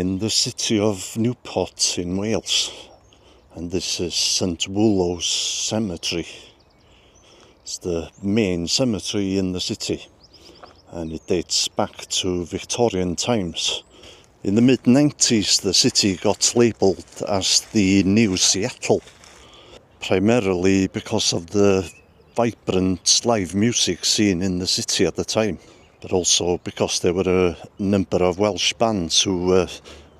in the city of Newport in Wales, and this is St Woolos Cemetery. It's the main cemetery in the city, and it dates back to Victorian times. In the mid-90s, the city got labelled as the New Seattle, primarily because of the vibrant live music scene in the city at the time, but also because there were a number of Welsh bands who were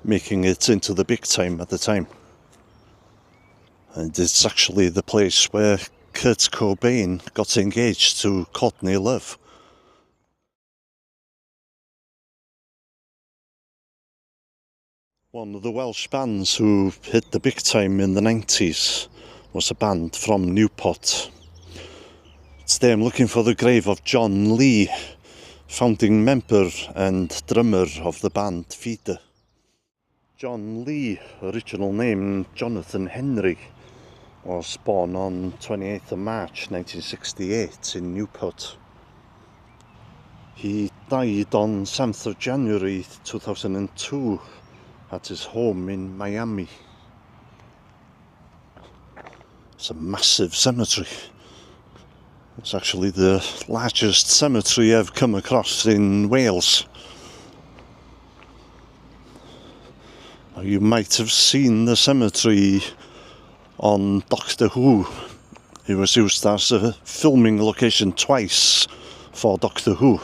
making it into the big time at the time. And it's actually the place where Kurt Cobain got engaged to Courtney Love. One of the Welsh bands who hit the big time in the 90s was a band from Newport. Today I'm looking for the grave of Jon Lee, founding member and drummer of the band FEEDER. Jon Lee, original name Jonathan Henry, was born on 28th of March 1968 in Newport. He died on 7th of January 2002 at his home in Miami. It's a massive cemetery. It's actually the largest cemetery I've come across in Wales. Now, you might have seen the cemetery on Doctor Who. It was used as a filming location twice for Doctor Who.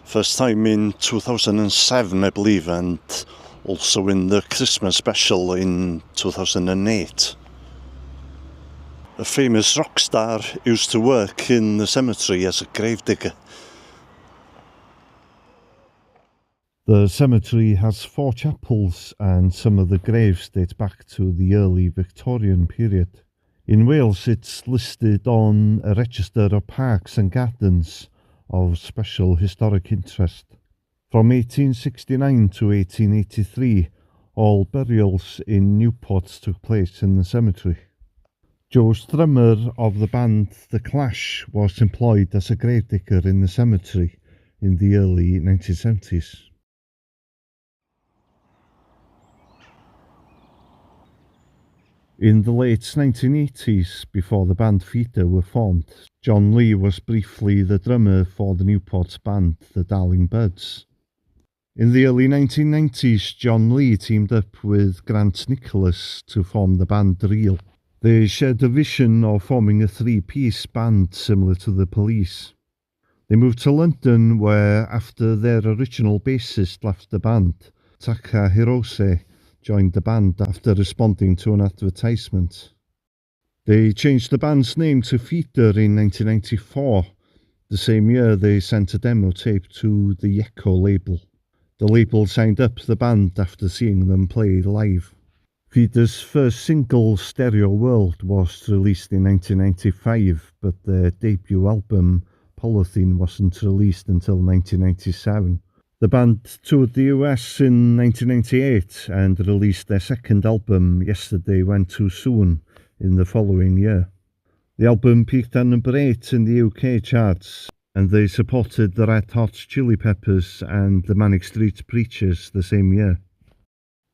First time in 2007, I believe, and also in the Christmas special in 2008. A famous rock star used to work in the cemetery as a gravedigger. The cemetery has 4 chapels, and some of the graves date back to the early Victorian period. In Wales, it's listed on a register of parks and gardens of special historic interest. From 1869 to 1883, all burials in Newport took place in the cemetery. Joe Strummer of the band The Clash was employed as a gravedigger in the cemetery in the early 1970s. In the late 1980s, before the band FEEDER were formed, Jon Lee was briefly the drummer for the Newport band The Darling Birds. In the early 1990s, Jon Lee teamed up with Grant Nicholas to form the band Reel. They shared a vision of forming a 3-piece band similar to the Police. They moved to London, where after their original bassist left the band, Taka Hirose joined the band after responding to an advertisement. They changed the band's name to FEEDER in 1994. The same year they sent a demo tape to the Echo label. The label signed up the band after seeing them play live. FEEDER's first single, Stereo World, was released in 1995, but their debut album, Polythene, wasn't released until 1997. The band toured the US in 1998 and released their second album, Yesterday Went Too Soon, in the following year. The album peaked at number 8 in the UK charts, and they supported the Red Hot Chili Peppers and the Manic Street Preachers the same year.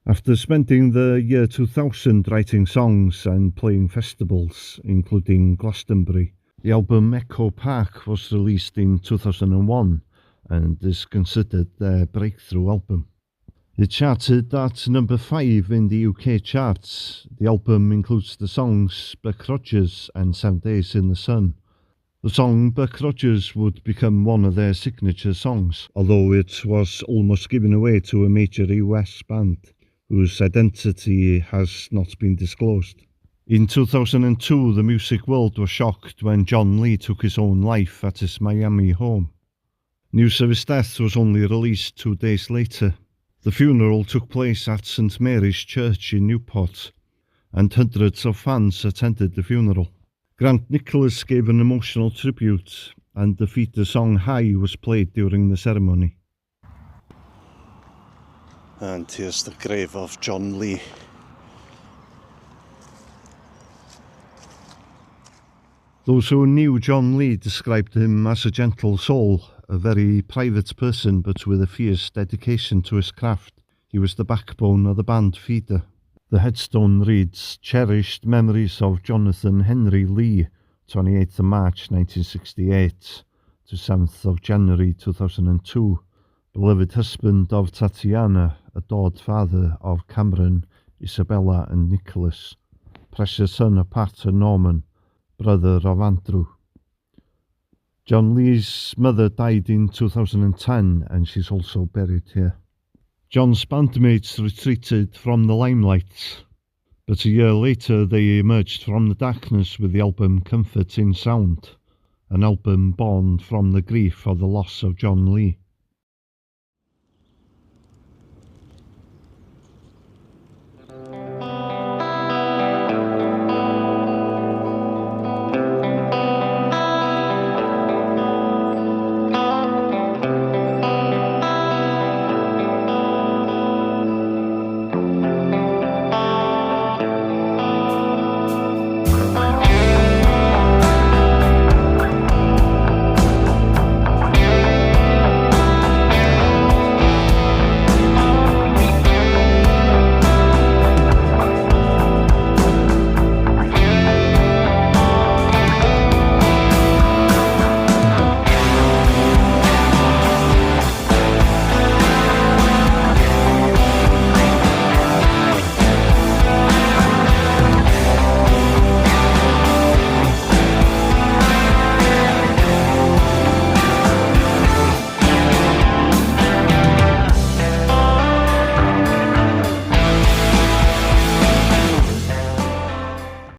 After spending the year 2000 writing songs and playing festivals, including Glastonbury, the album Echo Park was released in 2001 and is considered their breakthrough album. It charted at number 5 in the UK charts. The album includes the songs Buck Rogers and 7 Days in the Sun. The song Buck Rogers would become one of their signature songs, although it was almost given away to a major US band, whose identity has not been disclosed. In 2002, the music world was shocked when Jon Lee took his own life at his Miami home. News of his death was only released 2 days later. The funeral took place at St Mary's Church in Newport, and hundreds of fans attended the funeral. Grant Nicholas gave an emotional tribute, and the FEEDER song High was played during the ceremony. And here's the grave of Jon Lee. Those who knew Jon Lee described him as a gentle soul, a very private person but with a fierce dedication to his craft. He was the backbone of the band FEEDER. The headstone reads, "Cherished memories of Jonathan Henry Lee, 28th of March 1968 to 7th of January 2002. Beloved husband of Tatiana, adored father of Cameron, Isabella and Nicholas. Precious son of Pat and Norman, brother of Andrew." Jon Lee's mother died in 2010 and she's also buried here. Jon's bandmates retreated from the limelight, but a year later they emerged from the darkness with the album Comfort in Sound, an album born from the grief of the loss of Jon Lee.